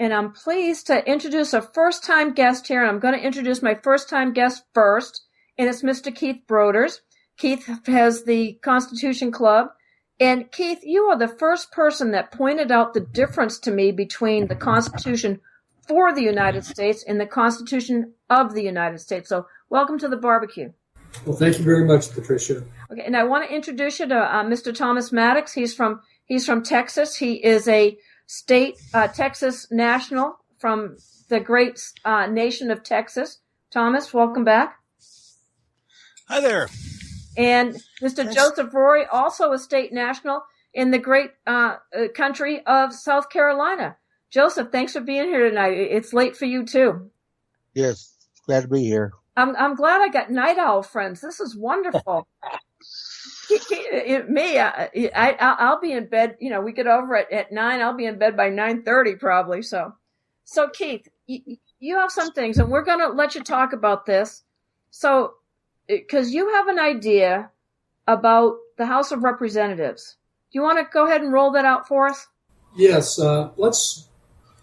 and I'm pleased to introduce a first-time guest here. And I'm going to introduce my first-time guest first, and it's Mr. Keith Broders. Keith has the Constitution Club. And Keith, you are the first person that pointed out the difference to me between the Constitution for the United States and the Constitution of the United States. So welcome to the barbecue. Well, thank you very much, Patricia. Okay, and I want to introduce you to Mr. Thomas Maddux. He's from Texas. He is a state Texas national from the great nation of Texas. Thomas, welcome back. Hi there. And Mr. Thanks. Joseph Rorie, also a state national in the great country of South Carolina. Joseph, thanks for being here tonight. It's late for you too. Yes, glad to be here. I'm glad I got night owl friends. This is wonderful. I'll be in bed. You know, we get over at 9. I'll be in bed by 9:30 probably. So Keith, you have some things, and we're going to let you talk about this. So, because you have an idea about the House of Representatives. Do you want to go ahead and roll that out for us? Yes, let's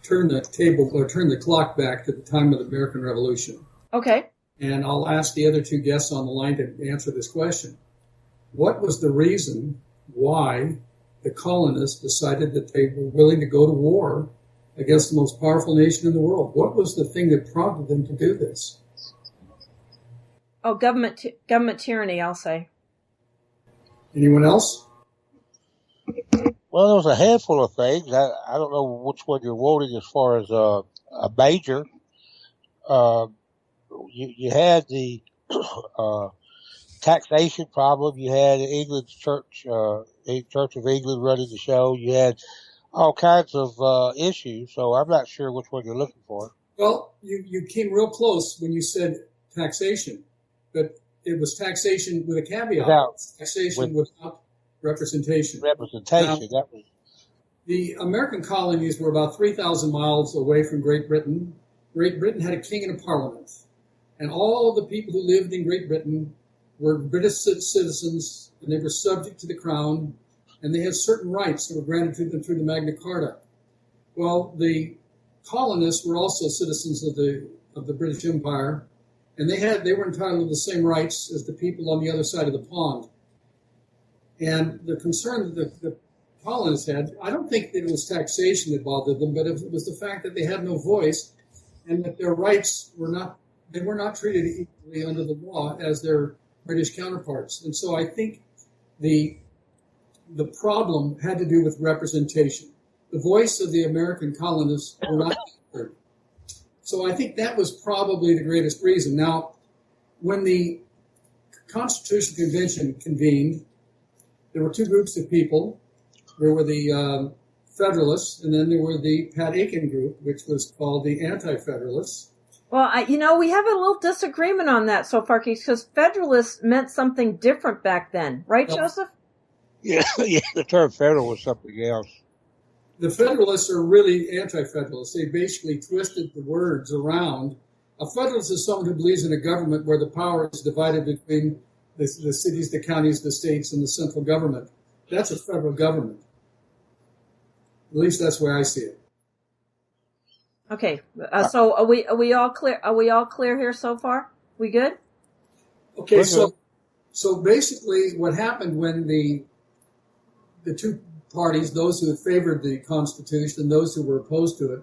turn the clock back to the time of the American Revolution. Okay. And I'll ask the other two guests on the line to answer this question. What was the reason why the colonists decided that they were willing to go to war against the most powerful nation in the world? What was the thing that prompted them to do this? Oh, government tyranny, I'll say. Anyone else? Well, there was a handful of things. I don't know which one you're voting as far as a major. You had the taxation problem. You had England's Church of England running the show. You had all kinds of issues. So I'm not sure which one you're looking for. Well, you came real close when you said taxation, but it was taxation with a caveat. Taxation without representation. That was the American colonies were about 3,000 miles away from Great Britain. Great Britain had a king and a parliament, and all the people who lived in Great Britain were British citizens, and they were subject to the crown, and they had certain rights that were granted to them through the Magna Carta. Well, the colonists were also citizens of the British Empire, and they were entitled to the same rights as the people on the other side of the pond. And the concern that the colonists had, I don't think that it was taxation that bothered them, but it was the fact that they had no voice and that their rights were not treated equally under the law as their British counterparts. And so I think the problem had to do with representation. The voice of the American colonists were not heard. So I think that was probably the greatest reason. Now, when the Constitutional Convention convened, there were two groups of people. There were the Federalists, and then there were the Pat Aiken group, which was called the Anti-Federalists. Well, we have a little disagreement on that so far, Keith, because Federalists meant something different back then, right, Joseph? Yeah, the term federal was something else. The Federalists are really anti-Federalists. They basically twisted the words around. A Federalist is someone who believes in a government where the power is divided between the cities, the counties, the states, and the central government. That's a federal government. At least that's the way I see it. Okay, so are we all clear? Are we all clear here so far? We good? Okay, so basically, what happened when the two parties, those who had favored the Constitution and those who were opposed to it,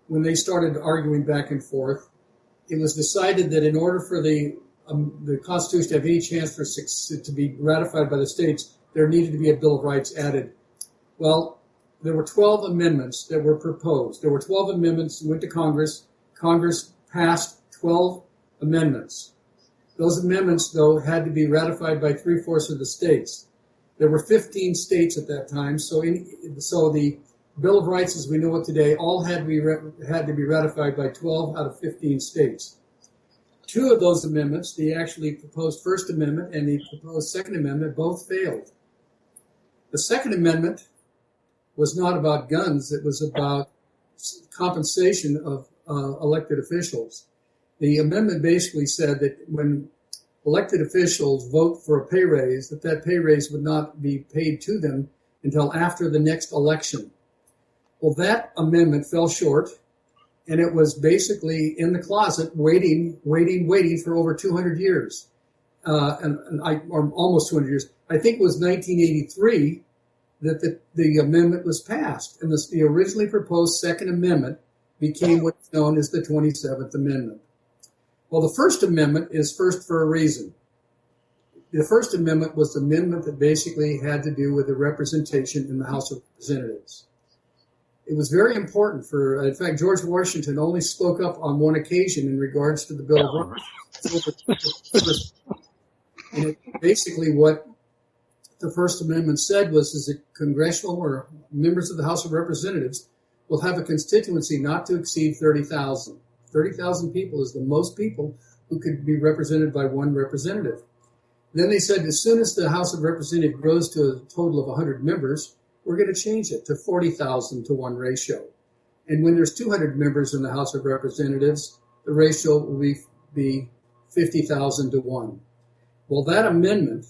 when they started arguing back and forth, it was decided that in order for the Constitution to have any chance to be ratified by the states, there needed to be a Bill of Rights added. Well, there were 12 amendments that were proposed. There were 12 amendments that went to Congress. Congress passed 12 amendments. Those amendments, though, had to be ratified by 3/4 of the states. There were 15 states at that time, so the Bill of Rights, as we know it today, all had to be ratified by 12 out of 15 states. Two of those amendments, the actually proposed First Amendment and the proposed Second Amendment, both failed. The Second Amendment was not about guns. It was about compensation of elected officials. The amendment basically said that when elected officials vote for a pay raise, that pay raise would not be paid to them until after the next election. Well, that amendment fell short, and it was basically in the closet waiting for over 200 years, or almost 200 years. I think it was 1983 that the amendment was passed, and the originally proposed Second Amendment became what's known as the 27th Amendment. Well, the First Amendment is first for a reason. The First Amendment was the amendment that basically had to do with the representation in the House of Representatives. It was very important in fact, George Washington only spoke up on one occasion in regards to the Bill of Rights. And basically what the First Amendment said is that congressional or members of the House of Representatives will have a constituency not to exceed 30,000. 30,000 people is the most people who could be represented by one representative. Then they said as soon as the House of Representatives grows to a total of 100 members, we're going to change it to 40,000 to 1 ratio. And when there's 200 members in the House of Representatives, the ratio will be 50,000 to 1. Well, that amendment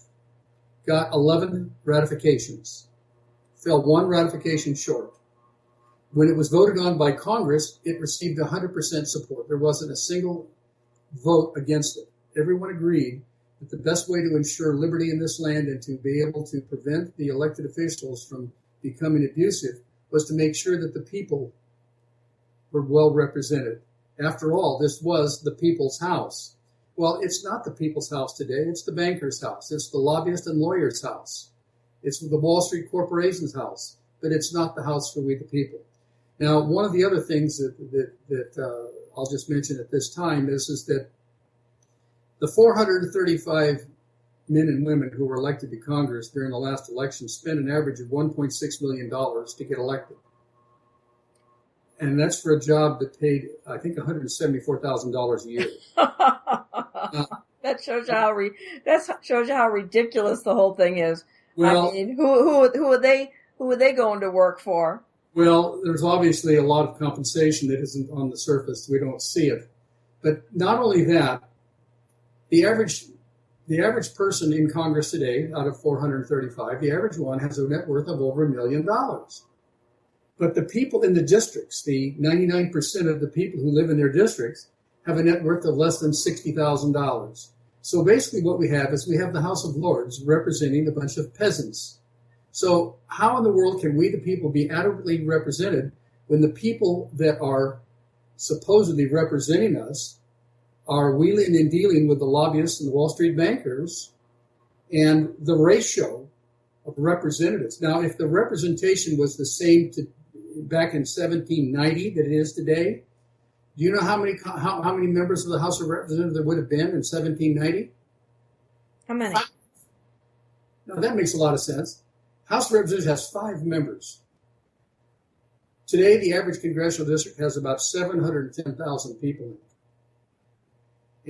got 11 ratifications, fell 1 ratification short. When it was voted on by Congress, it received 100% support. There wasn't a single vote against it. Everyone agreed that the best way to ensure liberty in this land and to be able to prevent the elected officials from becoming abusive was to make sure that the people were well represented. After all, this was the people's house. Well, it's not the people's house today. It's the banker's house. It's the lobbyist and lawyer's house. It's the Wall Street Corporation's house. But it's not the house for we the people. Now, one of the other things that I'll just mention at this time is that the 435 men and women who were elected to Congress during the last election spent an average of $1.6 million to get elected. And that's for a job that paid, I think, $174,000 a year. That shows you how ridiculous the whole thing is. Well, I mean, who are they going to work for? Well, there's obviously a lot of compensation that isn't on the surface. We don't see it. But not only that, the average person in Congress today, out of 435, the average one has a net worth of over $1 million. But the people in the districts, the 99% of the people who live in their districts, have a net worth of less than $60,000. So basically what we have is we have the House of Lords representing a bunch of peasants. So how in the world can we, the people, be adequately represented when the people that are supposedly representing us are wheeling and dealing with the lobbyists and the Wall Street bankers and the ratio of representatives? Now, if the representation was the same back in 1790 that it is today, do you know how many members of the House of Representatives there would have been in 1790? How many? Now, that makes a lot of sense. House of Representatives has 5 members. Today, the average congressional district has about 710,000 people in it.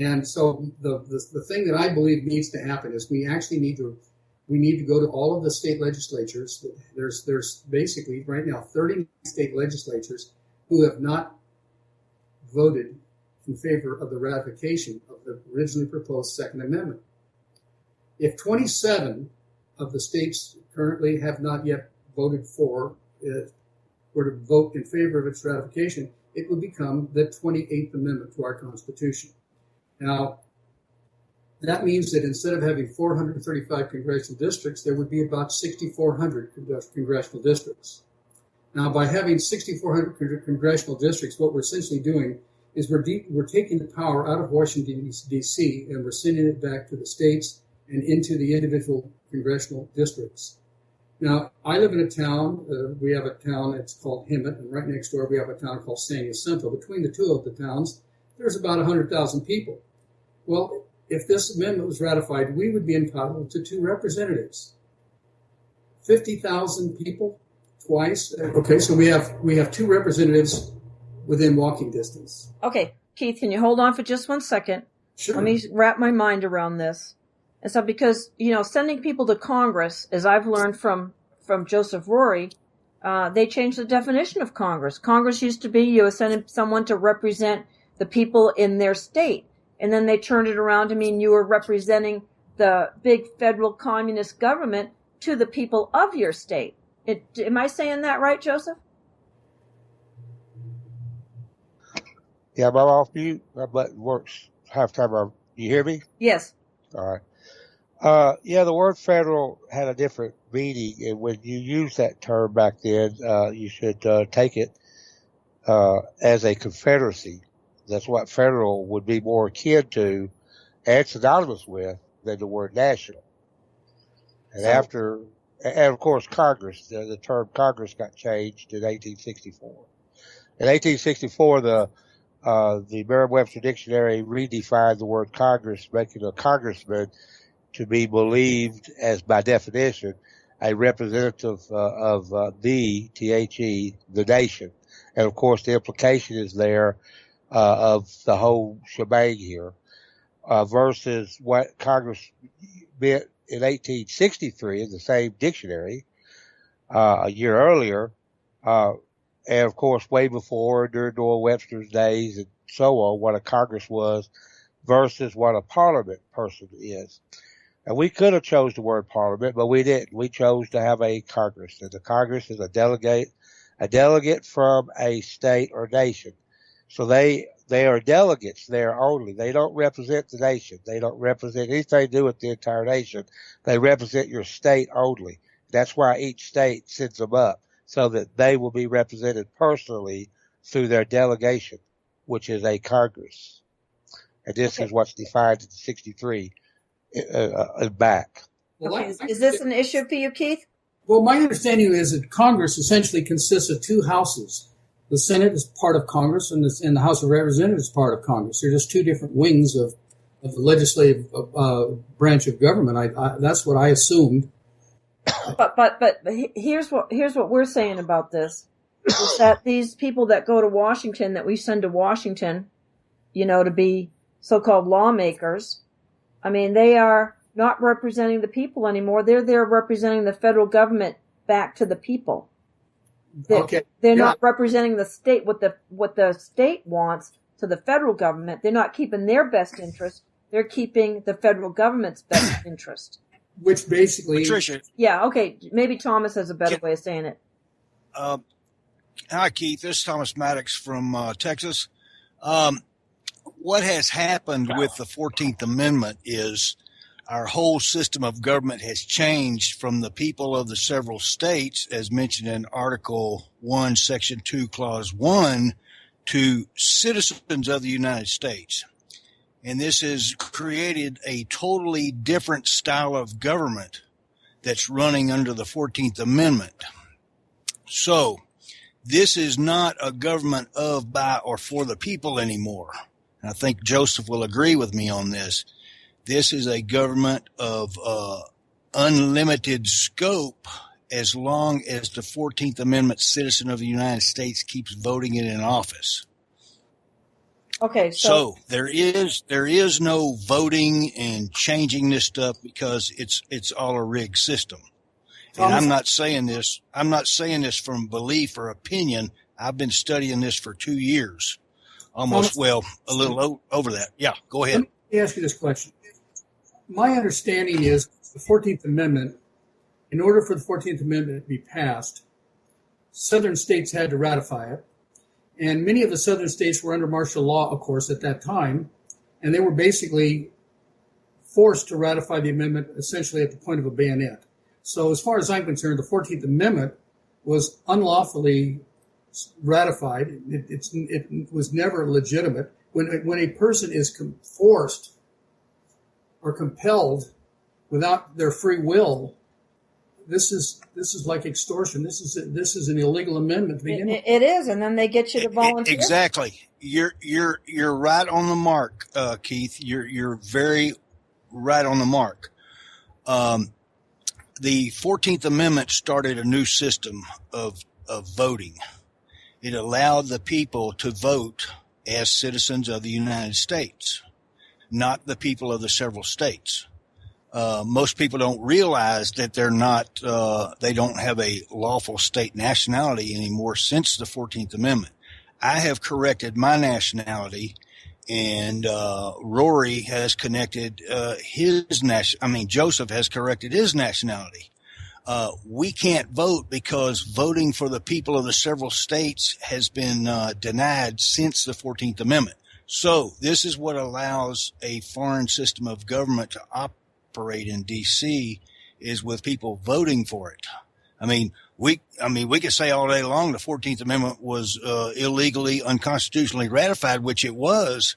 And so the thing that I believe needs to happen is we need to go to all of the state legislatures. There's basically right now 30 state legislatures who have not voted in favor of the ratification of the originally proposed Second Amendment. If 27 of the states currently have not yet voted for it, were to vote in favor of its ratification, it would become the 28th Amendment to our Constitution. Now, that means that instead of having 435 congressional districts, there would be about 6,400 congressional districts. Now, by having 6,400 congressional districts, what we're essentially doing is we're taking the power out of Washington, D.C., and we're sending it back to the states and into the individual congressional districts. Now, I live in a town, we have a town that's called Hemet, and right next door we have a town called San Jacinto. Between the two of the towns, there's about 100,000 people. Well, if this amendment was ratified, we would be entitled to 2 representatives. 50,000 people twice. Okay, so we have 2 representatives within walking distance. Okay, Keith, can you hold on for just 1 second? Sure. Let me wrap my mind around this. And so because, sending people to Congress, as I've learned from Joseph Rorie, they changed the definition of Congress. Congress used to be you were sending someone to represent the people in their state. And then they turned it around to mean you were representing the big federal communist government to the people of your state. Am I saying that right, Joseph? Yeah, I'm off mute. My button works half time. You hear me? Yes. All right. Yeah, the word federal had a different meaning, and when you use that term back then, you should take it as a confederacy. That's what federal would be more akin to and synonymous with than the word national. And and of course, Congress, the term Congress got changed in 1864. In 1864, the Merriam-Webster Dictionary redefined the word Congress, making a congressman to be believed as, by definition, a representative of the nation. And of course, the implication is there of the whole shebang here, versus what Congress meant in 1863 in the same dictionary, a year earlier, and of course, way before, during Noah Webster's days and so on, what a Congress was versus what a parliament person is. And we could have chose the word parliament, but we didn't. We chose to have a Congress, and the Congress is a delegate from a state or nation. So they are delegates there only. They don't represent the nation. They don't represent anything to do with the entire nation. They represent your state only. That's why each state sends them up, so that they will be represented personally through their delegation, which is a Congress. And this is what's defined in 63 back. Well, Okay. Is this an issue for you, Keith? Well, my understanding is that Congress essentially consists of two houses. The Senate is part of Congress, and the House of Representatives is part of Congress. They're just two different wings of the legislative branch of government. That's what I assumed. But here's what we're saying about this: is that these people that go to Washington, that we send to Washington, to be so-called lawmakers, I mean, they are not representing the people anymore. They're there representing the federal government back to the people. They're not representing the state, what the state wants to the federal government. They're not keeping their best interest. They're keeping the federal government's best interest. Which basically... Patricia. Yeah, okay. Maybe Thomas has a better way of saying it. Hi, Keith. This is Thomas Maddux from Texas. What has happened with the 14th Amendment is our whole system of government has changed from the people of the several states, as mentioned in Article 1, Section 2, Clause 1, to citizens of the United States. And this has created a totally different style of government that's running under the 14th Amendment. So this is not a government of, by, or for the people anymore. And I think Joseph will agree with me on this. This is a government of unlimited scope as long as the 14th Amendment citizen of the United States keeps voting it in office. Okay, so there is no voting and changing this stuff because it's all a rigged system. And I'm not saying this from belief or opinion. I've been studying this for 2 years. A little over that. Yeah, go ahead. Let me ask you this question. My understanding is the 14th Amendment, in order for the 14th Amendment to be passed, southern states had to ratify it. And many of the southern states were under martial law, of course, at that time. And they were basically forced to ratify the amendment essentially at the point of a bayonet. So as far as I'm concerned, the 14th Amendment was unlawfully ratified. It was never legitimate. When a person is forced or compelled without their free will, this is like extortion. This is an illegal amendment to begin with. It is, and then they get you to volunteer. Exactly. You're right on the mark, Keith. You're very right on the mark. The 14th Amendment started a new system of voting. It allowed the people to vote as citizens of the United States, not the people of the several states. Most people don't realize that they don't have a lawful state nationality anymore since the 14th Amendment. I have corrected my nationality, and Rorie has connected Joseph has corrected his nationality. we can't vote because voting for the people of the several states has been denied since the 14th Amendment. So this is what allows a foreign system of government to operate in D.C. is with people voting for it. We could say all day long the 14th Amendment was illegally, unconstitutionally ratified, which it was,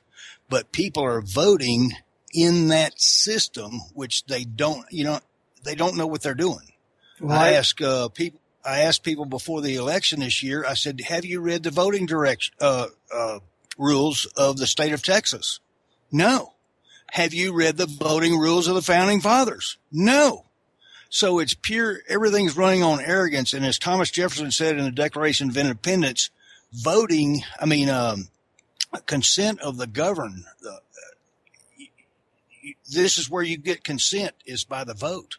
but people are voting in that system, which they don't know what they're doing. Right. I asked people before the election this year, I said, have you read the voting rules of the state of Texas? No. Have you read the voting rules of the founding fathers? No. So it's pure, everything's running on arrogance. And as Thomas Jefferson said in the Declaration of Independence, consent of the governed, this is where you get consent, is by the vote.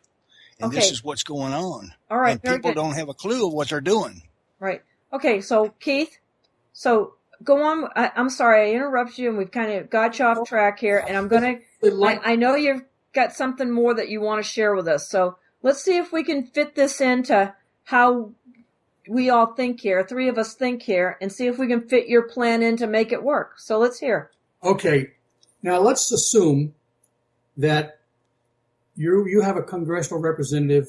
And Okay. this is what's going on. All right. And very people good. don't have a clue of what they're doing. Right. Okay. So Keith, so go on. I'm sorry I interrupted you, and we've kind of got you off track here. And I'm gonna. I know you've got something more that you want to share with us. So let's see if we can fit this into how we all think here. Three of us think here, and see if we can fit your plan in to make it work. So let's hear. Okay. Now let's assume that you have a congressional representative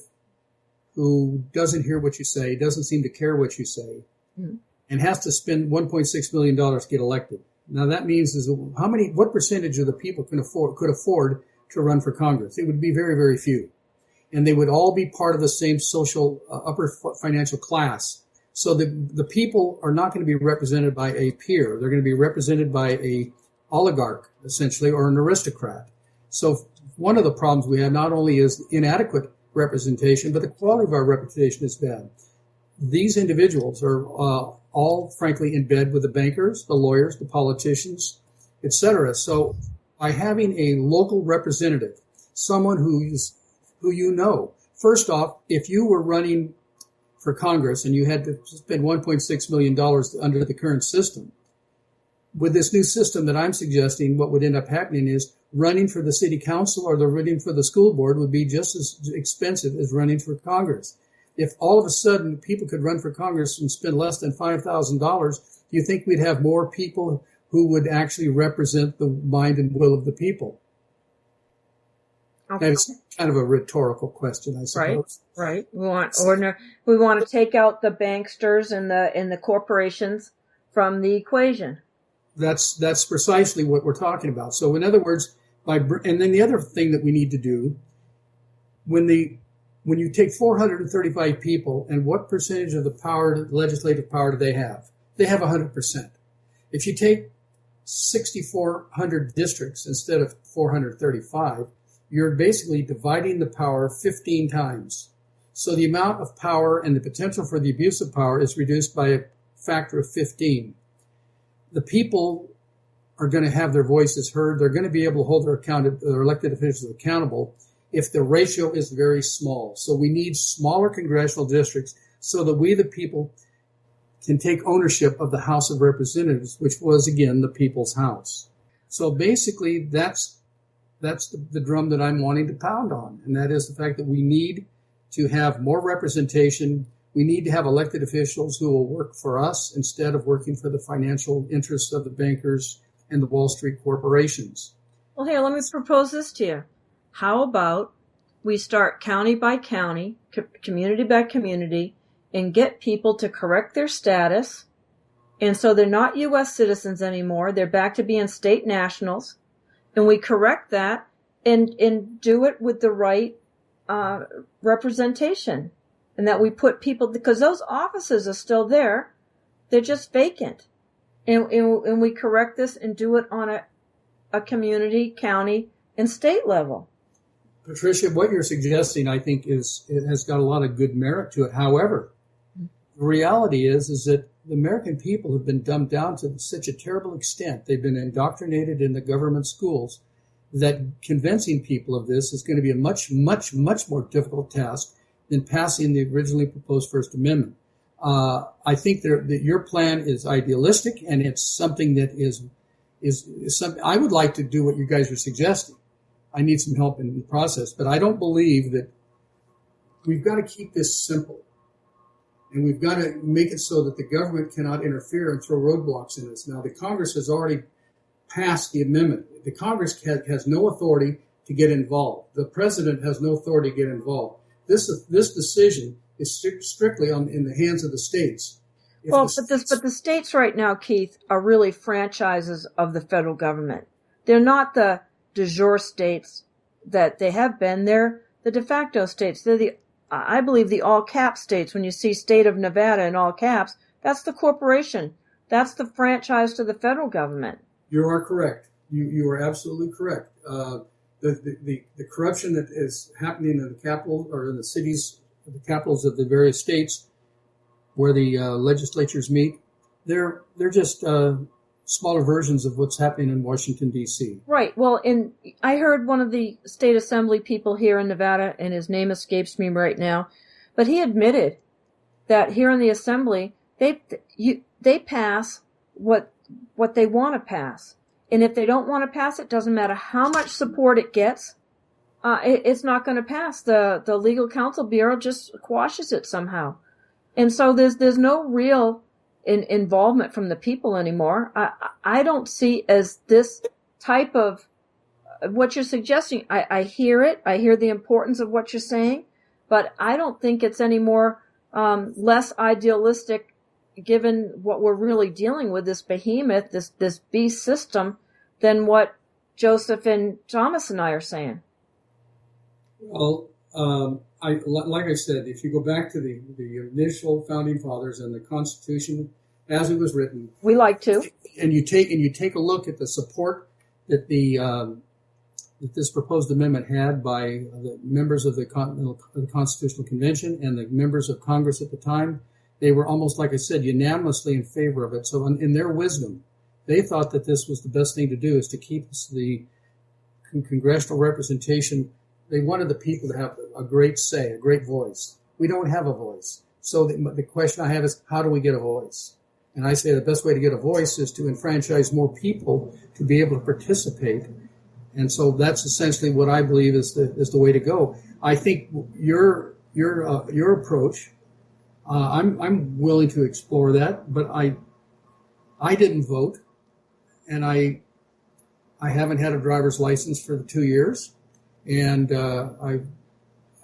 who doesn't hear what you say, doesn't seem to care what you say, and has to spend $1.6 million to get elected. Now that means what percentage of the people could afford to run for Congress? It would be very, very few. And they would all be part of the same social upper financial class. So the people are not going to be represented by a peer. They're going to be represented by a oligarch, essentially, or an aristocrat. So one of the problems we have not only is inadequate representation, but the quality of our representation is bad. These individuals are all, frankly, in bed with the bankers, the lawyers, the politicians, etc. So by having a local representative, someone who you know, first off, if you were running for Congress and you had to spend $1.6 million under the current system, with this new system that I'm suggesting, what would end up happening is running for the city council or running for the school board would be just as expensive as running for Congress. If all of a sudden people could run for Congress and spend less than $5,000, do you think we'd have more people who would actually represent the mind and will of the people? Okay. It's kind of a rhetorical question, I suppose. Right. We want to take out the banksters and the corporations from the equation. That's precisely what we're talking about. So in other words, and then the other thing that we need to do, when you take 435 people, and what percentage of the legislative power do they have? They have 100%. If you take 6,400 districts instead of 435, you're basically dividing the power 15 times. So the amount of power and the potential for the abuse of power is reduced by a factor of 15. The people are going to have their voices heard. They're going to be able to hold their elected officials accountable if the ratio is very small. So we need smaller congressional districts so that we, the people, can take ownership of the House of Representatives, which was, again, the people's house. So basically, that's the drum that I'm wanting to pound on, and that is the fact that we need to have more representation. We need to have elected officials who will work for us instead of working for the financial interests of the bankers and the Wall Street corporations. Well, here, let me propose this to you. How about we start county by county, community by community, and get people to correct their status. And so they're not U.S. citizens anymore. They're back to being state nationals. And we correct that and do it with the right representation. And that we put people, because those offices are still there. They're just vacant. And we correct this and do it on a community, county, and state level. Patricia, what you're suggesting, I think, it has got a lot of good merit to it. However, the reality is that the American people have been dumbed down to such a terrible extent. They've been indoctrinated in the government schools that convincing people of this is going to be a much, much, much more difficult task than passing the originally proposed First Amendment. I think that your plan is idealistic, and it's something that is something I would like to do what you guys are suggesting. I need some help in the process, but I don't believe that we've got to keep this simple. And we've got to make it so that the government cannot interfere and throw roadblocks in us. Now, the Congress has already passed the amendment. The Congress has no authority to get involved. The president has no authority to get involved. This decision is strictly in the hands of the states. But the states right now, Keith, are really franchises of the federal government. They're not the de jure states that they have been. They're the de facto states. They're I believe the all cap states. When you see state of Nevada in all caps, that's the corporation. That's the franchise to the federal government. You are correct. You are absolutely correct. The corruption that is happening in the capital or in the cities, the capitals of the various states where the legislatures meet, they're just smaller versions of what's happening in Washington, D.C. Right. Well, I heard one of the state assembly people here in Nevada, and his name escapes me right now, but he admitted that here in the assembly, they pass what they want to pass. And if they don't want to pass it, doesn't matter how much support it gets, it's not going to pass. The Legal Counsel Bureau just quashes it somehow. And so there's no real involvement from the people anymore. I don't see as this type of what you're suggesting. I hear it. I hear the importance of what you're saying, but I don't think it's any more less idealistic given what we're really dealing with, this behemoth, this beast system, than what Joseph and Thomas and I are saying. Well, like I said, if you go back to the initial founding fathers and the Constitution as it was written, we like to, and you take a look at the support that that this proposed amendment had by the members of the Constitutional Convention and the members of Congress at the time, they were almost, like I said, unanimously in favor of it. So in their wisdom, they thought that this was the best thing to do, is to keep the congressional representation. They wanted the people to have a great say, a great voice. We don't have a voice. So the question I have is, how do we get a voice? And I say the best way to get a voice is to enfranchise more people to be able to participate. And so that's essentially what I believe is the way to go. I think your approach, I'm willing to explore that, but I didn't vote, and I haven't had a driver's license for 2 years. And I've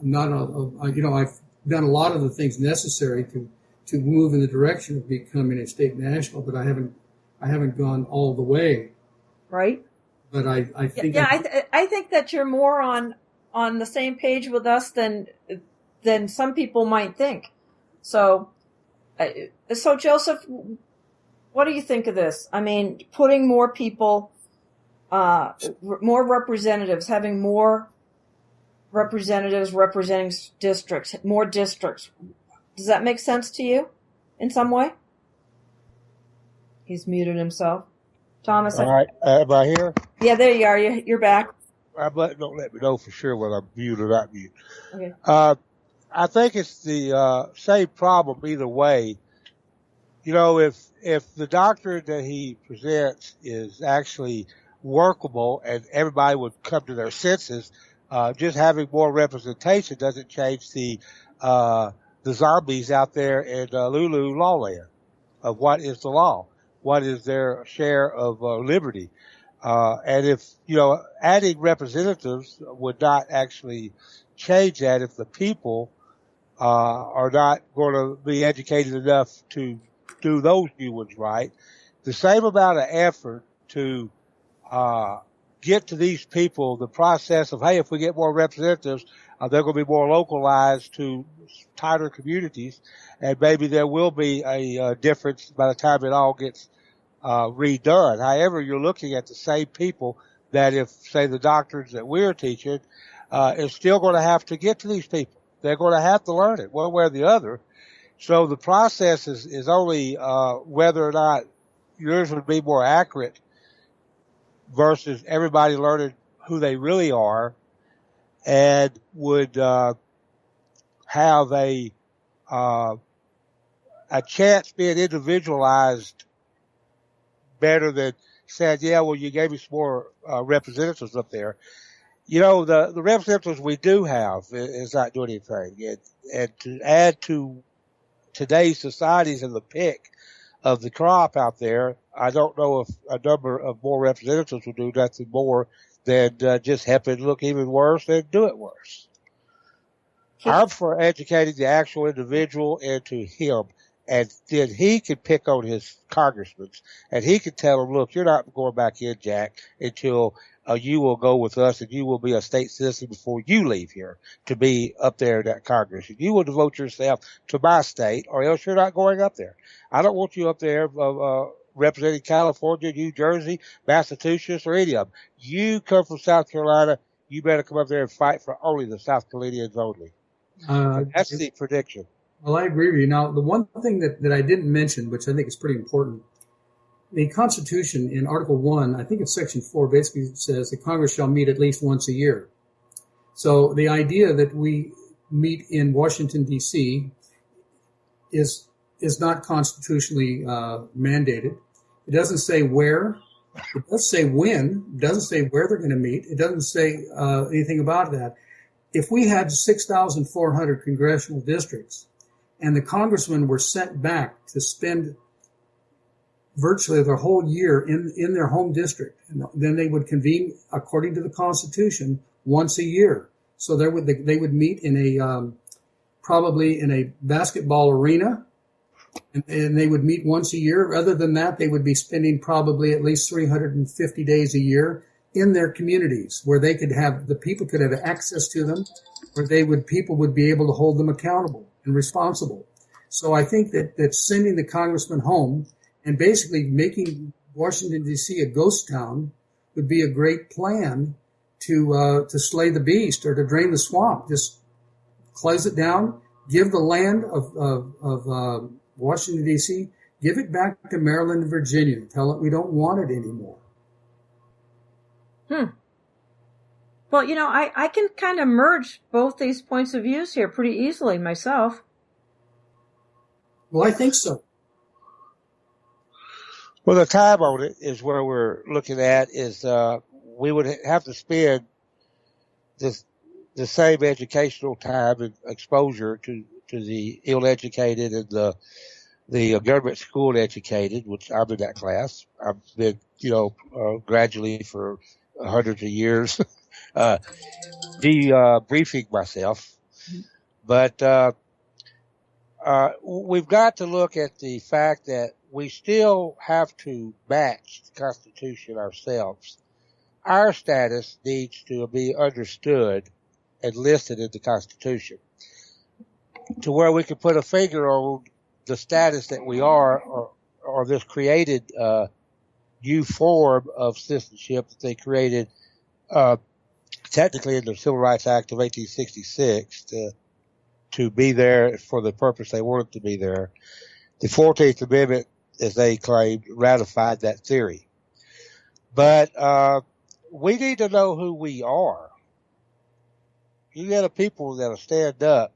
done a lot of the things necessary to move in the direction of becoming a state national, but I haven't gone all the way. Right. But I think I think that you're more on the same page with us than some people might think. So Joseph, what do you think of this? I mean, putting more people, more representatives, having more representatives representing districts, more districts. Does that make sense to you in some way? He's muted himself. Thomas. All right. Am I here? Yeah, there you are. You're back. Don't let me know for sure whether I'm mute or not mute. Okay. I think it's the same problem either way. You know, if the doctrine that he presents is actually workable and everybody would come to their senses, just having more representation doesn't change the zombies out there in Lulu lawland of what is the law, what is their share of liberty. And if, adding representatives would not actually change that if the people are not going to be educated enough to do those humans right. The same amount of effort to get to these people the process of, hey, if we get more representatives, they're going to be more localized to tighter communities, and maybe there will be a difference by the time it all gets redone. However, you're looking at the same people that, if, say, the doctrines that we're teaching is still going to have to get to these people. They're going to have to learn it one way or the other. So the process is only whether or not yours would be more accurate versus everybody learning who they really are, and would have a chance being individualized better than saying, yeah, well, you gave me some more representatives up there. the representatives we do have is not doing anything. And to add to today's societies in the pick of the crop out there, I don't know if a number of more representatives will do nothing more than just help it look even worse and do it worse. I'm for educating the actual individual into him, and then he can pick on his congressmen, and he can tell them, look, you're not going back in, Jack, until you will go with us and you will be a state citizen before you leave here to be up there in that Congress. And you will devote yourself to my state, or else you're not going up there. I don't want you up there representing California, New Jersey, Massachusetts, or any of them. You come from South Carolina, you better come up there and fight for only the South Carolinians only. That's the prediction. Well, I agree with you. Now, the one thing that I didn't mention, which I think is pretty important, the Constitution in Article 1, I think it's Section 4, basically says that Congress shall meet at least once a year. So the idea that we meet in Washington, D.C. is not constitutionally mandated. It doesn't say where. It does say when. It doesn't say where they're going to meet. It doesn't say anything about that. If we had 6,400 congressional districts and the congressmen were sent back to spend virtually their whole year in their home district, and then they would convene according to the Constitution once a year. So they would meet in a probably in a basketball arena, and they would meet once a year. Other than that, they would be spending probably at least 350 days a year in their communities, where the people could have access to them, where people would be able to hold them accountable and responsible. So I think that sending the congressman home and basically making Washington, D.C. a ghost town would be a great plan to slay the beast or to drain the swamp. Just close it down, give the land of Washington, D.C., give it back to Maryland and Virginia. Tell it we don't want it anymore. Well, I can kind of merge both these points of views here pretty easily myself. Well, I think so. Well, the time on it is where we're looking at is we would have to spend the same educational time and exposure to the ill-educated and the government school educated, which I'm in that class. I've been, gradually for hundreds of years, debriefing myself. But we've got to look at the fact that we still have to match the Constitution ourselves. Our status needs to be understood and listed in the Constitution to where we can put a finger on the status that we are or this created new form of citizenship that they created technically in the Civil Rights Act of 1866 to be there for the purpose they wanted to be there. The 14th Amendment, as they claimed, ratified that theory. But we need to know who we are. You get a people that'll stand up.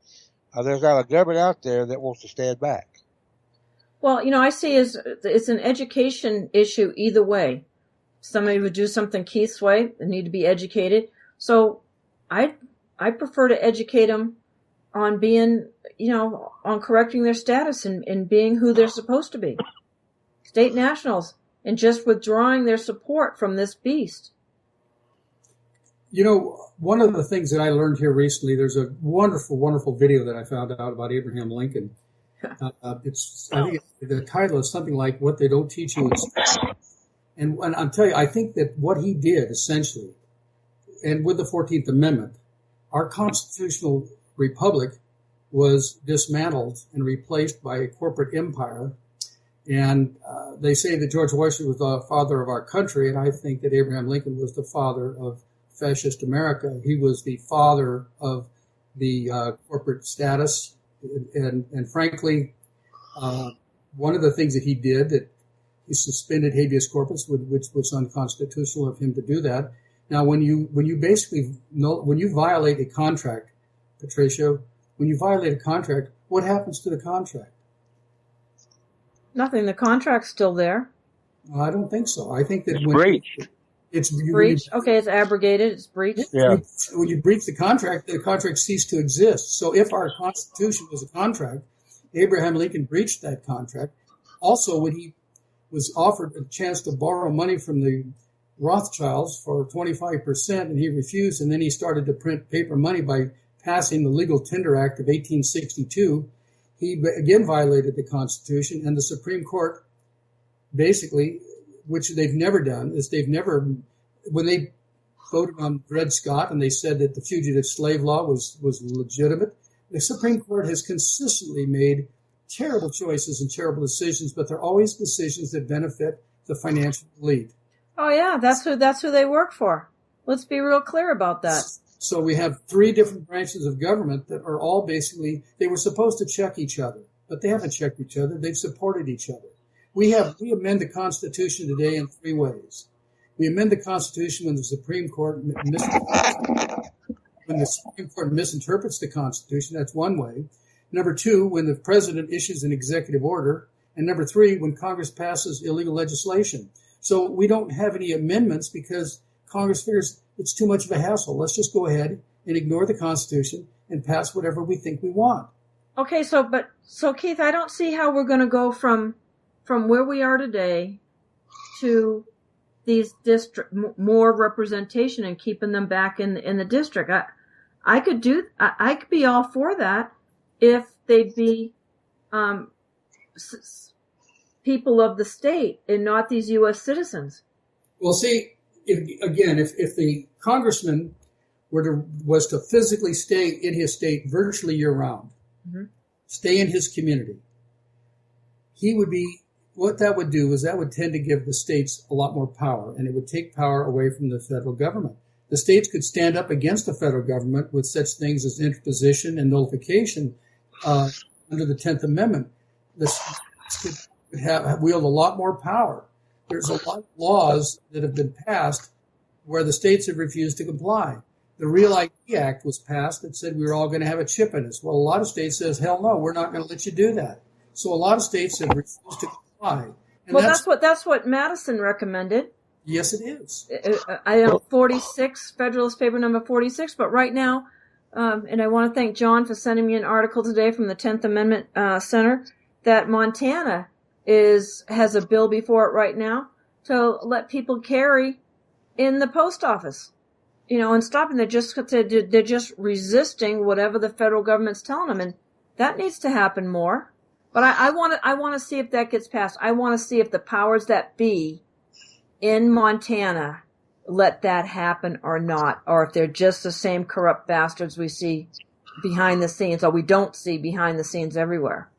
There's not a government out there that wants to stand back. Well, I see it's an education issue either way. Somebody would do something Keith's way, they need to be educated. So I prefer to educate them on being, on correcting their status and being who they're supposed to be. State nationals, and just withdrawing their support from this beast. One of the things that I learned here recently, there's a wonderful, wonderful video that I found out about Abraham Lincoln. I think the title is something like "What They Don't Teach You in School." And I'm telling you, I think that what he did essentially, and with the 14th Amendment, our constitutional republic was dismantled and replaced by a corporate empire. And they say that George Washington was the father of our country, and I think that Abraham Lincoln was the father of fascist America. He was the father of the corporate status. And frankly, one of the things that he did, that he suspended habeas corpus, which was unconstitutional of him to do that. Now, when you violate a contract, Patricia, when you violate a contract, what happens to the contract? Nothing. The contract's still there. I don't think so. I think that It's breached. Okay, it's abrogated. It's breached. Yeah. When you breach the contract ceased to exist. So if our Constitution was a contract, Abraham Lincoln breached that contract. Also, when he was offered a chance to borrow money from the Rothschilds for 25%, and he refused, and then he started to print paper money by passing the Legal Tender Act of 1862, he again violated the Constitution, and the Supreme Court basically, which they've never done, is when they voted on Dred Scott and they said that the fugitive slave law was legitimate, the Supreme Court has consistently made terrible choices and terrible decisions, but they're always decisions that benefit the financial elite. Oh yeah, that's who they work for. Let's be real clear about that. So we have three different branches of government that are all basically, they were supposed to check each other, but they haven't checked each other. They've supported each other. We amend the Constitution today in three ways. We amend the Constitution when the Supreme Court misinterprets the Constitution. That's one way. Number two, when the president issues an executive order. And number three, when Congress passes illegal legislation. So we don't have any amendments because Congress figures it's too much of a hassle. Let's just go ahead and ignore the Constitution and pass whatever we think we want. Okay, so Keith, I don't see how we're going to go from where we are today to these more representation and keeping them back in the district. I could be all for that if they'd be people of the state and not these U.S. citizens. Well, see, if the congressman was to physically stay in his state virtually year round, mm-hmm. stay in his community, what that would do is that would tend to give the states a lot more power, and it would take power away from the federal government. The states could stand up against the federal government with such things as interposition and nullification under the 10th Amendment. The states could wield a lot more power. There's a lot of laws that have been passed where the states have refused to comply. The Real ID Act was passed that said we were all going to have a chip in us. Well, a lot of states says, hell no, we're not going to let you do that. So a lot of states have refused to comply. And that's what Madison recommended. Yes, it is. I know 46, Federalist Paper number 46, but right now, and I want to thank John for sending me an article today from the 10th Amendment Center, that Montana has a bill before it right now to let people carry in the post office, and stopping. They're just resisting whatever the federal government's telling them, and that needs to happen more. But I want to see if that gets passed. I want to see if the powers that be in Montana let that happen or not, or if they're just the same corrupt bastards we see behind the scenes, or we don't see behind the scenes everywhere.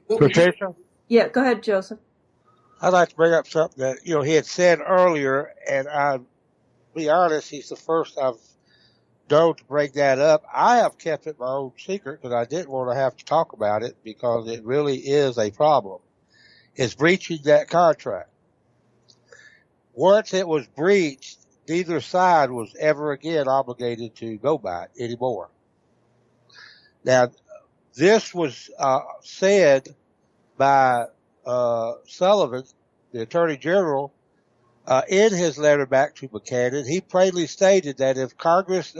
Patricia? Yeah, go ahead, Joseph. I'd like to bring up something that, he had said earlier, and I'll be honest, he's the first I've known to bring that up. I have kept it my own secret because I didn't want to have to talk about it because it really is a problem. It's breaching that contract. Once it was breached, neither side was ever again obligated to go by it anymore. Now, this was said by Sullivan, the Attorney General, in his letter back to Buchanan. He plainly stated that if Congress,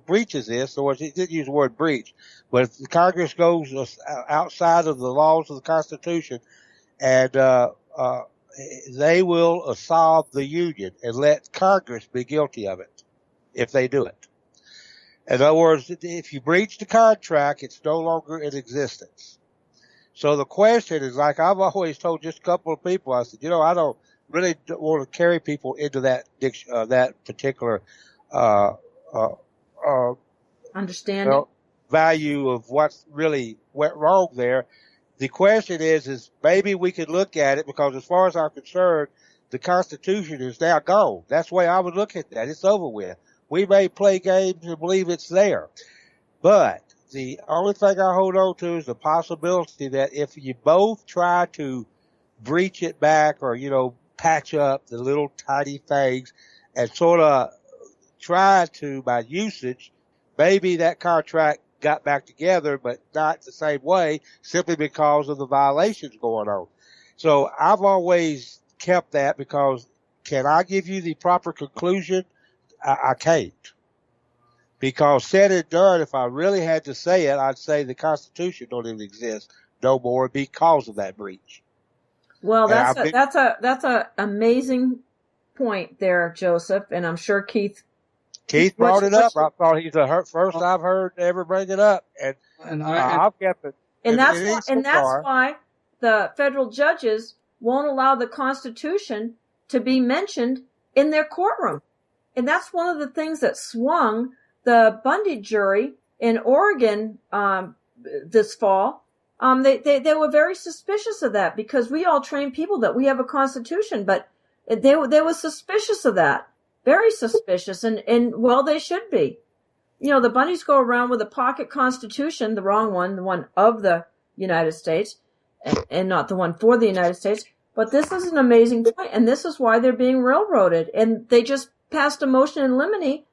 breaches this, or he didn't use the word breach, but if the Congress goes outside of the laws of the Constitution, and they will absolve the Union and let Congress be guilty of it if they do it. In other words, if you breach the contract, it's no longer in existence. So the question is, like I've always told just a couple of people, I said, I don't really want to carry people into that particular understanding value of what really went wrong there. The question is maybe we could look at it because as far as I'm concerned, the Constitution is now gone. That's the way I would look at that. It's over with. We may play games and believe it's there. But the only thing I hold on to is the possibility that if you both try to breach it back or, patch up the little tiny things and sort of try to, by usage, maybe that contract got back together, but not the same way simply because of the violations going on. So I've always kept that because can I give you the proper conclusion? I can't. Because said and done, if I really had to say it, I'd say the Constitution don't even exist no more because of that breach. Well, that's a amazing point there, Joseph, and I'm sure Keith brought it up. I thought he's the first I've heard ever bring it up, and I've kept it. And that's why the federal judges won't allow the Constitution to be mentioned in their courtroom. And that's one of the things that swung the Bundy jury in Oregon this fall. They were very suspicious of that because we all train people that we have a Constitution, but they were suspicious of that. Very suspicious, and well, they should be. You know, the Bundys go around with a pocket Constitution, the wrong one, the one of the United States, and not the one for the United States. But this is an amazing point, and this is why they're being railroaded. And they just passed a motion in limine,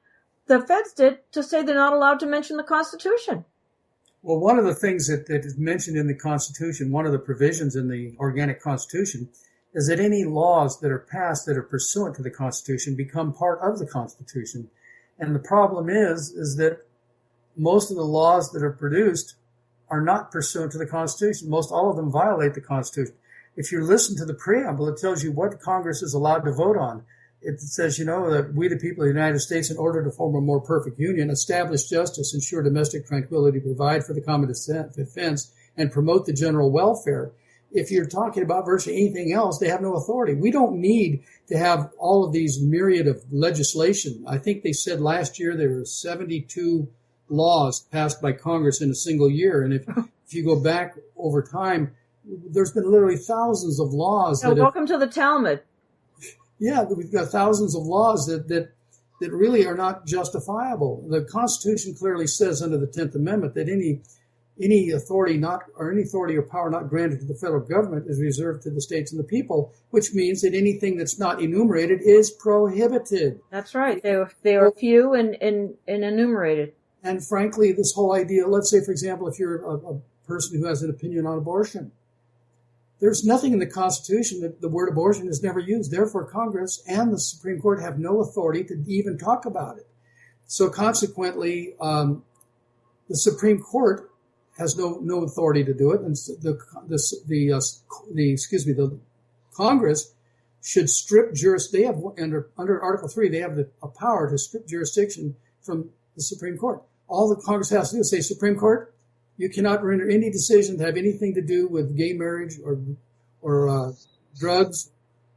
the feds did, to say they're not allowed to mention the Constitution. Well, one of the things that is mentioned in the Constitution, one of the provisions in the organic Constitution, is that any laws that are passed that are pursuant to the Constitution become part of the Constitution. And the problem is that most of the laws that are produced are not pursuant to the Constitution. Most all of them violate the Constitution. If you listen to the preamble, it tells you what Congress is allowed to vote on. It says, that we, the people of the United States, in order to form a more perfect union, establish justice, ensure domestic tranquility, provide for the common defense, and promote the general welfare. If you're talking about virtually anything else, they have no authority. We don't need to have all of these myriad of legislation. I think they said last year there were 72 laws passed by Congress in a single year. And if you go back over time, there's been literally thousands of laws. Welcome to the Talmud. Yeah, we've got thousands of laws that really are not justifiable. The Constitution clearly says under the 10th Amendment that any authority or power not granted to the federal government is reserved to the states and the people, which means that anything that's not enumerated is prohibited. That's right. They were few and enumerated. And frankly, this whole idea, let's say, for example, if you're a person who has an opinion on abortion, there's nothing in the Constitution that the word abortion is never used. Therefore, Congress and the Supreme Court have no authority to even talk about it. So consequently, the Supreme Court has no authority to do it, and the Congress should strip they have under Article 3, they have a power to strip jurisdiction from the Supreme Court. All the Congress has to do is say, Supreme Court, you cannot render any decision to have anything to do with gay marriage or drugs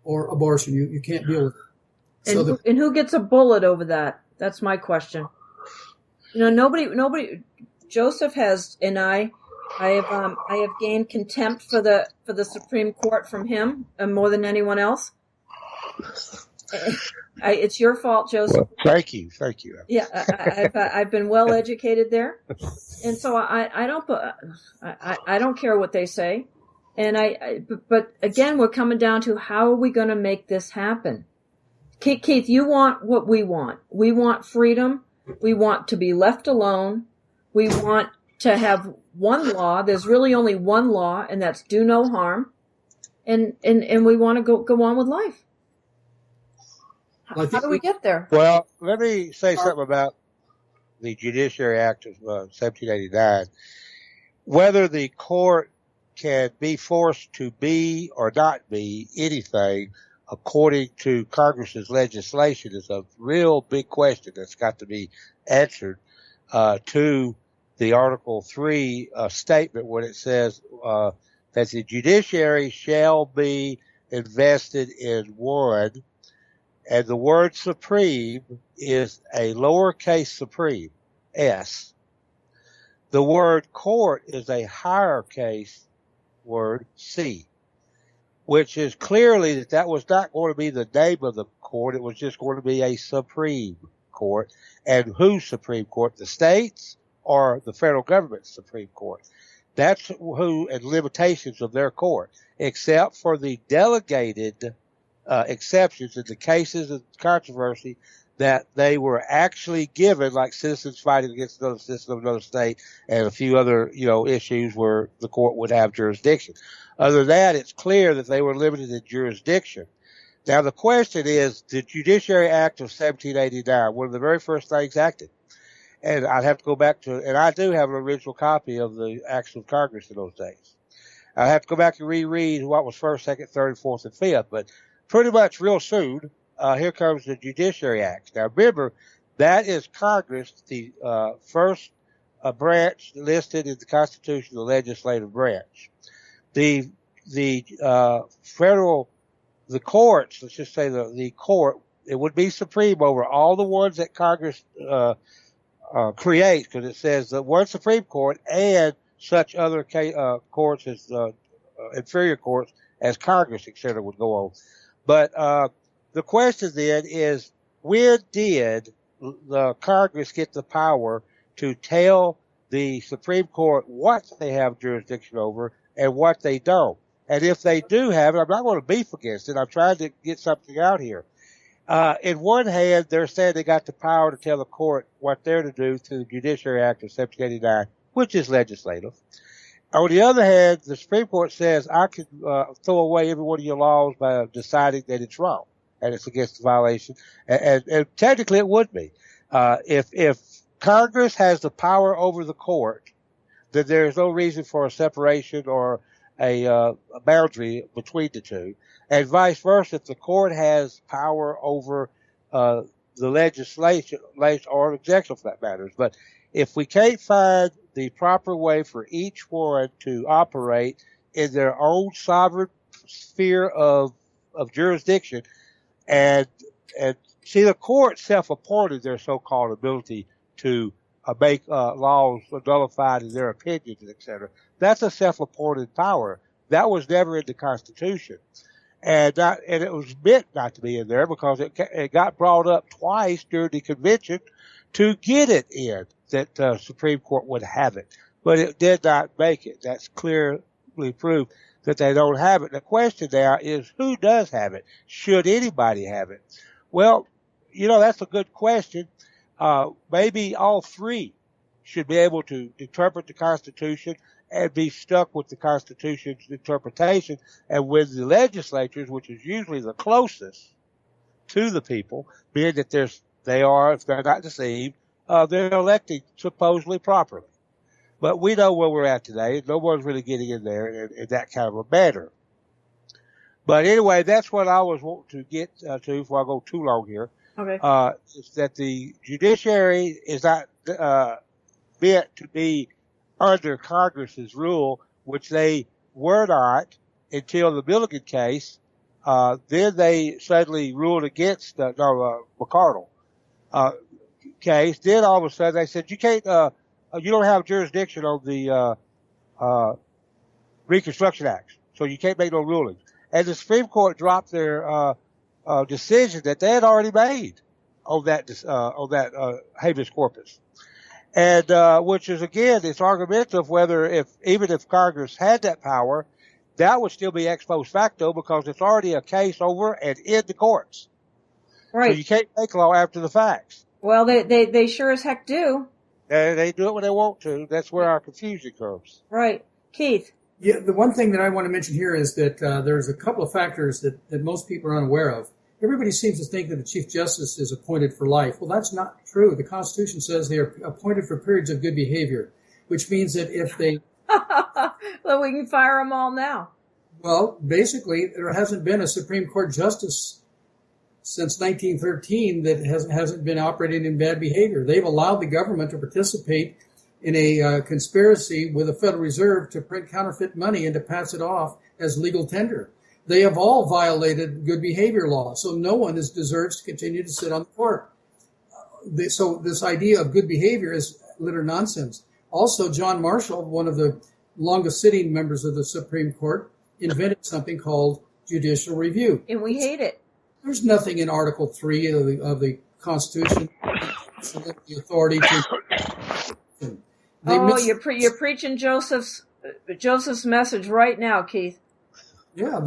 or abortion. You can't deal with it. And who gets a bullet over that? That's my question. Nobody. Joseph has, and I have gained contempt for the Supreme Court from him more than anyone else. It's your fault, Joseph. Well, thank you. Yeah, I've been well educated there, and so I don't care what they say, but again, we're coming down to how are we going to make this happen? Keith, you want what we want. We want freedom. We want to be left alone. We want to have one law. There's really only one law, and that's do no harm, and we want to go on with life. How do we get there? Well, let me say something about the Judiciary Act of 1789. Whether the court can be forced to be or not be anything according to Congress's legislation is a real big question that's got to be answered to the Article 3 statement when it says that the judiciary shall be invested in one. And the word supreme is a lowercase supreme, S. The word court is a higher case word, C, which is clearly that was not going to be the name of the court. It was just going to be a Supreme Court. And whose Supreme Court? The states or the federal government's Supreme Court? That's who and limitations of their court, except for the delegated exceptions in the cases of controversy that they were actually given, like citizens fighting against another citizen of another state and a few other, issues where the court would have jurisdiction. Other than that, it's clear that they were limited in jurisdiction. Now, the question is, the Judiciary Act of 1789, one of the very first things acted. And I'd have to go back to, and I do have an original copy of the Acts of Congress in those days. I have to go back and reread what was first, second, third, fourth, and fifth. But pretty much real soon, here comes the Judiciary Act. Now, remember, that is Congress, the first branch listed in the Constitution, the legislative branch. The federal, the courts, let's just say the court, it would be supreme over all the ones that Congress creates, because it says that one Supreme Court and such other courts as inferior courts as Congress, etc., would go on. But the question then is, when did the Congress get the power to tell the Supreme Court what they have jurisdiction over and what they don't? And if they do have it, I'm not going to beef against it. I'm trying to get something out here. In one hand, they're saying they got the power to tell the court what they're to do through the Judiciary Act of 1789, which is legislative. On the other hand, the Supreme Court says I can throw away every one of your laws by deciding that it's wrong and it's against the violation. And technically it would be. If Congress has the power over the court, then there is no reason for a separation or a boundary between the two. And vice versa, if the court has power over the legislation or executive for that matters. But if we can't find the proper way for each one to operate in their own sovereign sphere of jurisdiction, and see, the court self-appointed their so-called ability to make laws nullified in their opinions, etc. That's a self-appointed power. That was never in the Constitution. And it was meant not to be in there because it got brought up twice during the convention to get it in, that the Supreme Court would have it. But it did not make it. That's clearly proof that they don't have it. The question now is, who does have it? Should anybody have it? Well, that's a good question. Maybe all three should be able to interpret the Constitution and be stuck with the Constitution's interpretation. And with the legislatures, which is usually the closest to the people, being that they are, if they're not deceived, they're elected supposedly properly. But we know where we're at today. No one's really getting in there in that kind of a manner. But anyway, that's what I was wanting to get to before I go too long here. Okay. Is that the judiciary is not meant to be under Congress's rule, which they were not until the Milligan case. Then they suddenly ruled against McCardle case. Then all of a sudden they said you can't, you don't have jurisdiction on the Reconstruction Act, so you can't make no rulings. And the Supreme Court dropped their decision that they had already made on that habeas corpus. And which is, again, it's argumentative whether even if Congress had that power, that would still be ex post facto because it's already a case over and in the courts. Right. So you can't make law after the facts. Well, they sure as heck do. They do it when they want to. That's where our confusion comes. Right. Keith. Yeah, the one thing that I want to mention here is that there's a couple of factors that most people are unaware of. Everybody seems to think that the Chief Justice is appointed for life. Well, that's not true. The Constitution says they are appointed for periods of good behavior, which means that if they... Well, we can fire them all now. Well, basically, there hasn't been a Supreme Court justice since 1913 that hasn't been operating in bad behavior. They've allowed the government to participate in a conspiracy with the Federal Reserve to print counterfeit money and to pass it off as legal tender. They have all violated good behavior law, so no one deserves to continue to sit on the court. So this idea of good behavior is utter nonsense. Also, John Marshall, one of the longest sitting members of the Supreme Court, invented something called judicial review. And we hate it. There's nothing in Article 3 of the Constitution that the authority to... You're preaching Joseph's message right now, Keith. Yeah,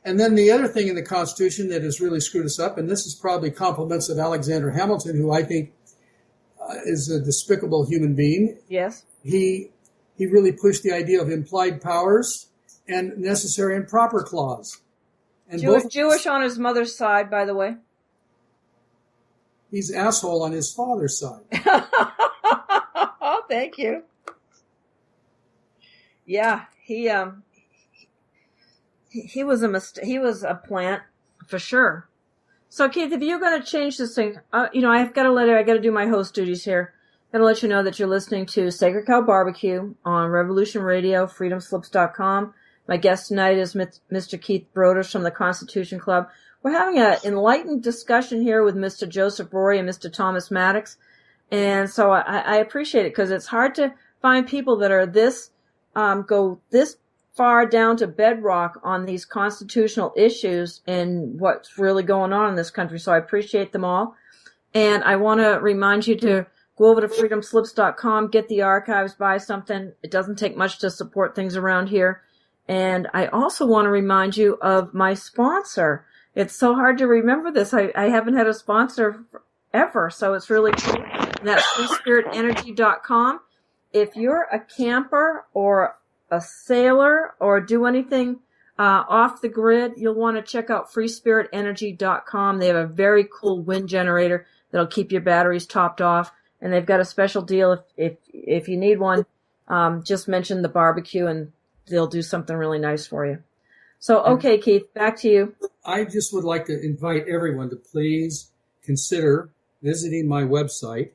and then the other thing in the Constitution that has really screwed us up, and this is probably compliments of Alexander Hamilton, who I think is a despicable human being. Yes. He really pushed the idea of implied powers and necessary and proper clause. And Jewish on his mother's side, by the way. He's asshole on his father's side. Oh, thank you. Yeah, he was he was a plant for sure. So Keith, if you're going to change this thing, I got to do my host duties here. Got to let you know that you're listening to Sacred Cow BBQ on Revolution Radio, freedomslips.com. My guest tonight is Mr. Keith Broders from the Constitution Club. We're having an enlightened discussion here with Mr. Joseph Rorie and Mr. Thomas Maddux. And so I appreciate it because it's hard to find people that are go this far down to bedrock on these constitutional issues and what's really going on in this country. So I appreciate them all. And I want to remind you to go over to freedomslips.com, get the archives, buy something. It doesn't take much to support things around here. And I also want to remind you of my sponsor. It's so hard to remember this. I haven't had a sponsor ever, so it's really cool. And that's freespiritenergy.com. If you're a camper or a sailor or do anything off the grid, you'll want to check out freespiritenergy.com. They have a very cool wind generator that'll keep your batteries topped off. And they've got a special deal. If you need one, just mention the barbecue and they'll do something really nice for you. So, okay, Keith, back to you. I just would like to invite everyone to please consider visiting my website.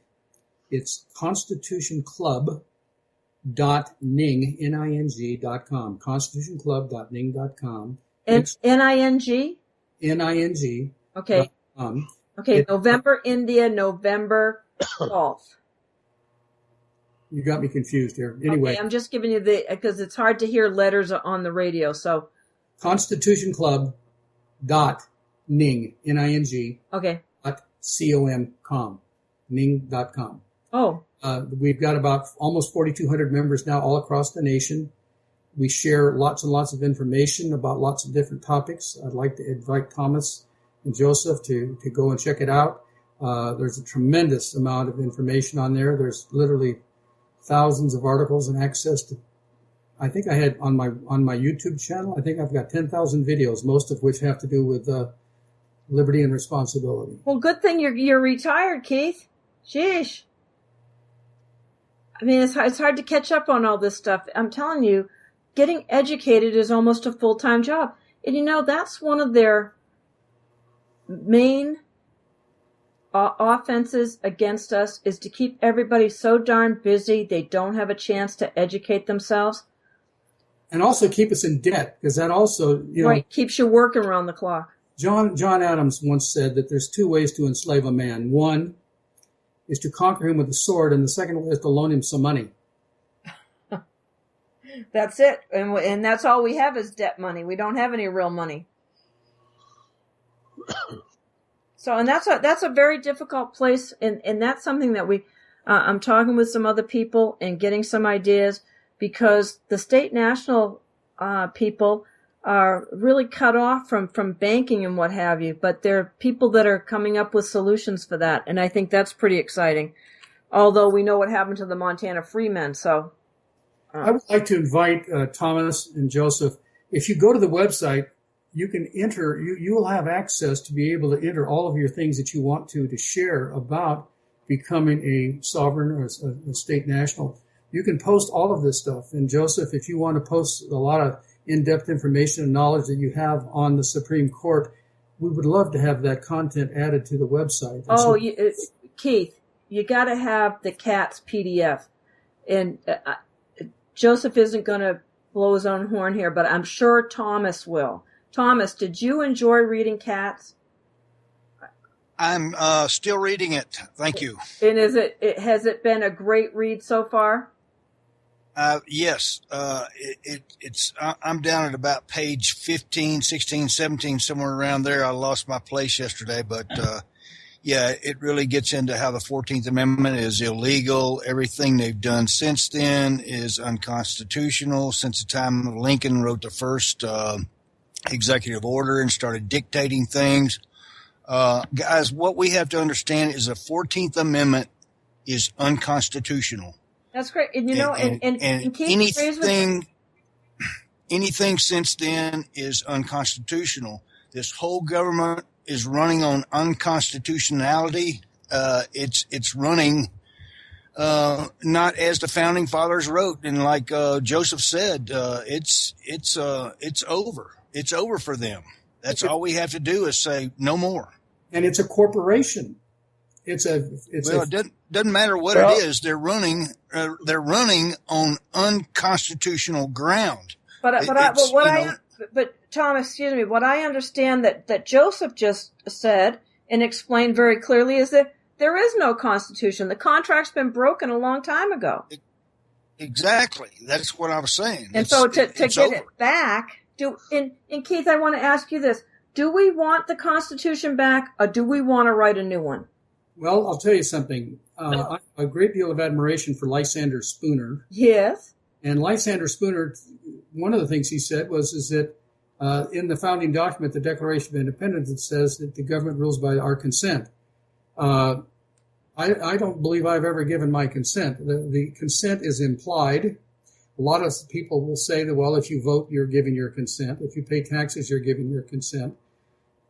It's constitutionclub.ning.com. Constitutionclub.ning.com. N-I-N-G? N-I-N-G. Okay. Okay, November, India, November, golf. You got me confused here. Anyway. Okay, I'm just giving you because it's hard to hear letters on the radio, so. Constitutionclub.ning, N-I-N-G. Okay. .com, ning.com. Oh. We've got about almost 4,200 members now all across the nation. We share lots and lots of information about lots of different topics. I'd like to invite Thomas and Joseph to go and check it out. There's a tremendous amount of information on there. There's literally thousands of articles and access to, I think I had on my YouTube channel, I think I've got 10,000 videos, most of which have to do with liberty and responsibility. Well, good thing you're retired, Keith. Sheesh. I mean, it's hard to catch up on all this stuff. I'm telling you, getting educated is almost a full-time job. And that's one of their main offenses against us is to keep everybody so darn busy they don't have a chance to educate themselves. And also keep us in debt, because that also, right, keeps you working around the clock. John Adams once said that there's two ways to enslave a man. One is to conquer him with a sword, and the second way is to loan him some money. That's it. And that's all we have is debt money. We don't have any real money. So, and that's a very difficult place. And that's something that I'm talking with some other people and getting some ideas, because the state national people are really cut off from banking and what have you. But there are people that are coming up with solutions for that. And I think that's pretty exciting. Although we know what happened to the Montana freemen. So I would like to invite Thomas and Joseph. If you go to the website, you can enter, you will have access to be able to enter all of your things that you want to share about becoming a sovereign or a state national. You can post all of this stuff. And Joseph, if you want to post a lot of in-depth information and knowledge that you have on the Supreme Court, we would love to have that content added to the website. Oh, Keith, you got to have the CATS PDF. And Joseph isn't going to blow his own horn here, but I'm sure Thomas will. Thomas, did you enjoy reading CATS? I'm still reading it. Thank you. And has it been a great read so far? Yes. I'm down at about page 15, 16, 17, somewhere around there. I lost my place yesterday, but yeah, it really gets into how the 14th Amendment is illegal. Everything they've done since then is unconstitutional. Since the time of Lincoln wrote the first executive order and started dictating things. Guys, what we have to understand is the 14th Amendment is unconstitutional. That's great. And anything since then is unconstitutional. This whole government is running on unconstitutionality. It's running not as the founding fathers wrote, and like Joseph said, it's over. It's over for them. That's all we have to do is say no more. And it's a corporation. It doesn't matter what it is. They're running on unconstitutional ground. But Tom, excuse me. What I understand that Joseph just said and explained very clearly is that there is no constitution. The contract's been broken a long time ago. Exactly. That's what I was saying. And so to get over. It back, and Keith, I want to ask you this. Do we want the Constitution back, or do we want to write a new one? Well, I'll tell you something. I have a great deal of admiration for Lysander Spooner. Yes. And Lysander Spooner, one of the things he said is that in the founding document, the Declaration of Independence, it says that the government rules by our consent. I don't believe I've ever given my consent. The consent is implied. A lot of people will say that, well, if you vote, you're giving your consent. If you pay taxes, you're giving your consent.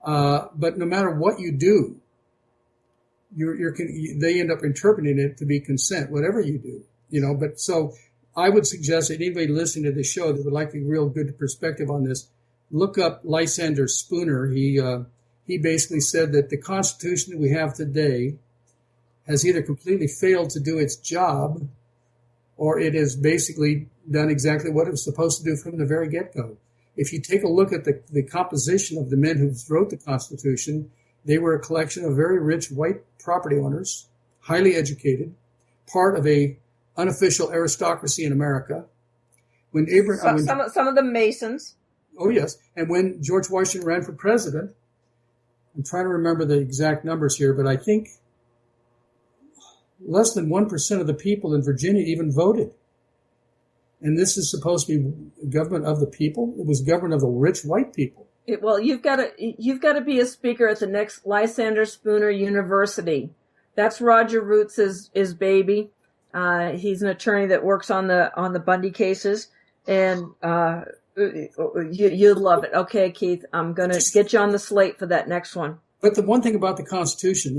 But no matter what you do, they end up interpreting it to be consent, whatever you do, But so I would suggest that anybody listening to the show that would like a real good perspective on this, look up Lysander Spooner. He basically said that the Constitution that we have today has either completely failed to do its job, or it has basically done exactly what it was supposed to do from the very get-go. If you take a look at the composition of the men who wrote the Constitution, they were a collection of very rich white property owners, highly educated, part of a unofficial aristocracy in America. Some of them Masons. Oh, yes. And when George Washington ran for president, I'm trying to remember the exact numbers here, but I think less than 1% of the people in Virginia even voted. And this is supposed to be government of the people. It was government of the rich white people. Well, you've got to be a speaker at the next Lysander Spooner University. That's Roger Roots' baby. He's an attorney that works on the Bundy cases, and you'd love it. Okay, Keith, I'm gonna get you on the slate for that next one. But the one thing about the Constitution,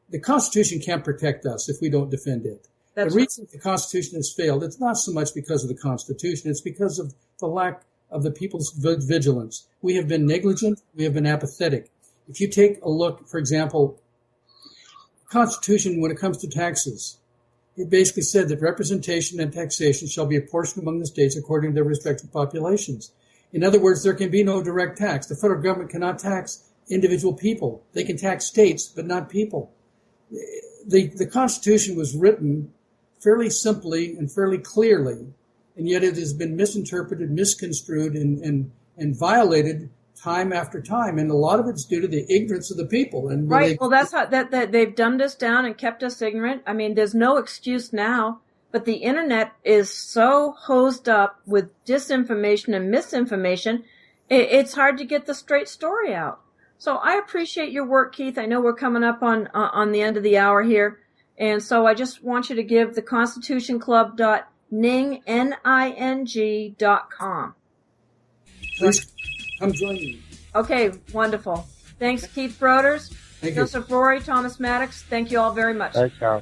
the Constitution can't protect us if we don't defend it. The reason the Constitution has failed, it's not so much because of the Constitution, it's because of the lack of the people's vigilance. We have been negligent, we have been apathetic. If you take a look, for example, the Constitution, when it comes to taxes, it basically said that representation and taxation shall be apportioned among the states according to their respective populations. In other words, there can be no direct tax. The federal government cannot tax individual people. They can tax states, but not people. The Constitution was written fairly simply and fairly clearly, and yet it has been misinterpreted, misconstrued, and violated time after time, and a lot of it's due to the ignorance of the people. And right. Well, that's how that they've dumbed us down and kept us ignorant. I mean, there's no excuse now, but the internet is so hosed up with disinformation and misinformation, it's hard to get the straight story out. So I appreciate your work, Keith. I know we're coming up on the end of the hour here, and so I just want you to give the constitutionclub.ning.com. Please come join me. Okay, wonderful. Thanks, Keith Broders, Joseph Rorie, Thomas Maddux. Thank you all very much. Thanks, Carl.